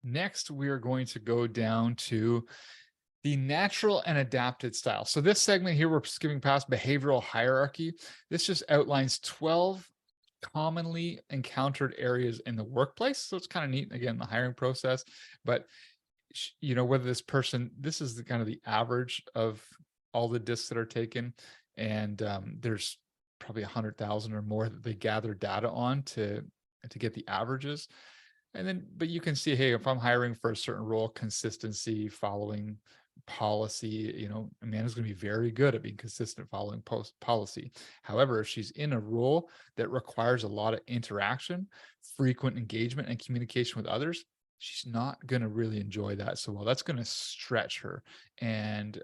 Next, we are going to go down to the natural and adapted style. So this segment here, we're skipping past behavioral hierarchy. This just outlines 12 commonly encountered areas in the workplace. So it's kind of neat, again, the hiring process, but whether this person, this is the kind of the average of all the discs that are taken. And there's probably 100,000 or more that they gather data on to get the averages. And then, but you can see, hey, if I'm hiring for a certain role, consistency, following policy, Amanda's going to be very good at being consistent following policy. However, if she's in a role that requires a lot of interaction, frequent engagement, and communication with others, she's not going to really enjoy that so well. That's going to stretch her, and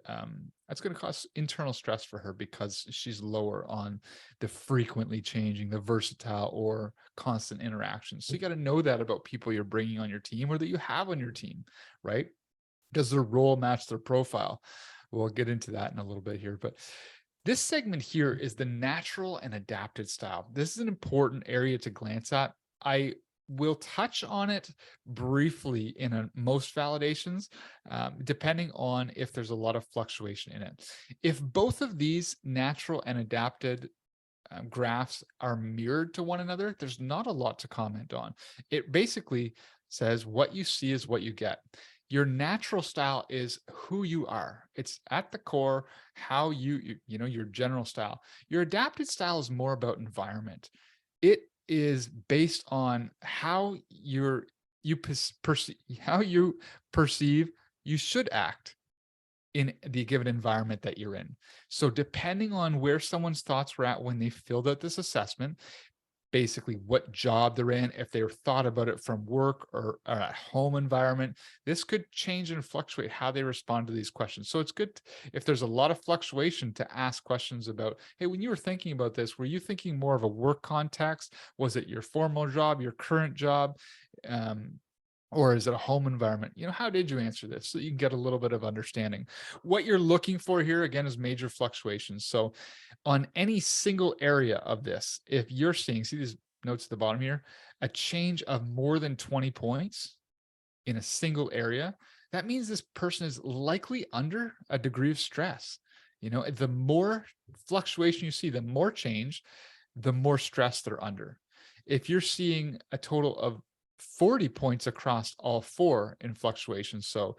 that's going to cause internal stress for her because she's lower on the frequently changing, the versatile, or constant interactions. So you got to know that about people you're bringing on your team or that you have on your team, right? Does their role match their profile? We'll get into that in a little bit here, but this segment here is the natural and adapted style. This is an important area to glance at. I will touch on it briefly in most validations, depending on if there's a lot of fluctuation in it. If both of these natural and adapted graphs are mirrored to one another, there's not a lot to comment on. It basically says what you see is what you get. Your natural style is who you are. It's at the core, how your general style. Your adapted style is more about environment. It is based on how you perceive you should act in the given environment that you're in. So depending on where someone's thoughts were at when they filled out this assessment, basically what job they're in, if they thought about it from work or at home environment, this could change and fluctuate how they respond to these questions. So it's good if there's a lot of fluctuation to ask questions about, hey, when you were thinking about this, were you thinking more of a work context? Was it your formal job, your current job? Or is it a home environment? How did you answer this? So you can get a little bit of understanding. What you're looking for here, again, is major fluctuations. So on any single area of this, if you're seeing, see these notes at the bottom here, a change of more than 20 points in a single area, that means this person is likely under a degree of stress. The more fluctuation you see, the more change, the more stress they're under. If you're seeing a total of 40 points across all four in fluctuations, so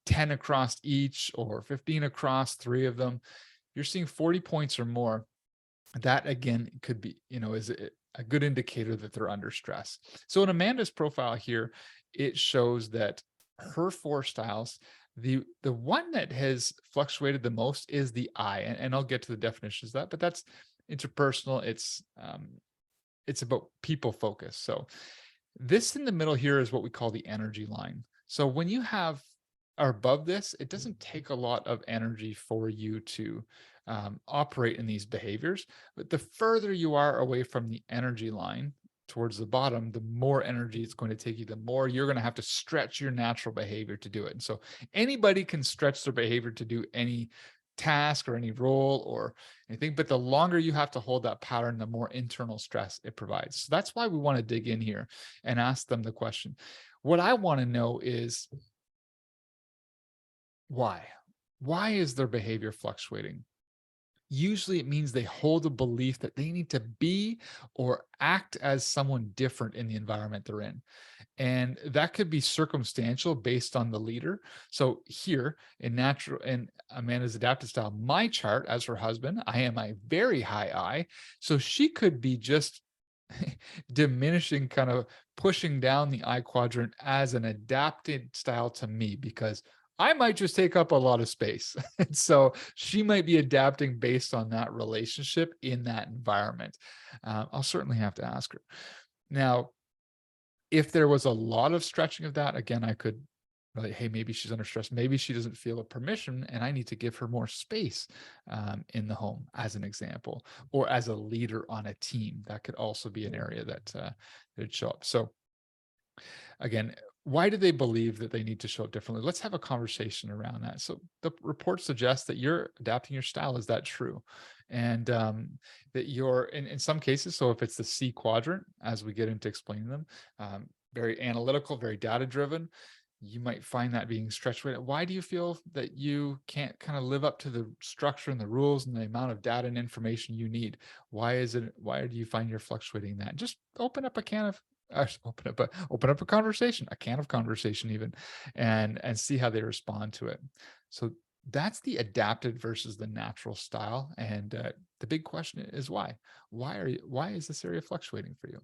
10 across each or 15 across three of them, you're seeing 40 points or more. That again could be, is a good indicator that they're under stress. So in Amanda's profile here, it shows that her four styles, the one that has fluctuated the most is the I, and I'll get to the definitions of that, but that's interpersonal. It's about people focus. So this in the middle here is what we call the energy line. So when you are above this, it doesn't take a lot of energy for you to operate in these behaviors. But the further you are away from the energy line towards the bottom, the more energy it's going to take you, the more you're going to have to stretch your natural behavior to do it. And so anybody can stretch their behavior to do any task or any role or anything, but the longer you have to hold that pattern, the more internal stress it provides. So that's why we want to dig in here and ask them the question. What I want to know is why is their behavior fluctuating? Usually it means they hold a belief that they need to be or act as someone different in the environment they're in. And that could be circumstantial based on the leader. So here in Amanda's adaptive style, my chart as her husband, I am a very high I. So she could be just diminishing, kind of pushing down the I quadrant as an adapted style to me, because I might just take up a lot of space. And so she might be adapting based on that relationship in that environment. I'll certainly have to ask her. Now, if there was a lot of stretching of that, again, I could really, hey, maybe she's under stress. Maybe she doesn't feel a permission and I need to give her more space in the home, as an example, or as a leader on a team. That could also be an area that would show up. So again, why do they believe that they need to show up differently? Let's have a conversation around that. So the report suggests that you're adapting your style. Is that true? And that you're in some cases, so if it's the C quadrant, as we get into explaining them, very analytical, very data driven, you might find that being stretched. Why do you feel that you can't kind of live up to the structure and the rules and the amount of data and information you need? Why do you find you're fluctuating that? Just open up a can of open up a conversation, a can of conversation even, and see how they respond to it. So that's the adapted versus the natural style. And the big question is why? Why is this area fluctuating for you?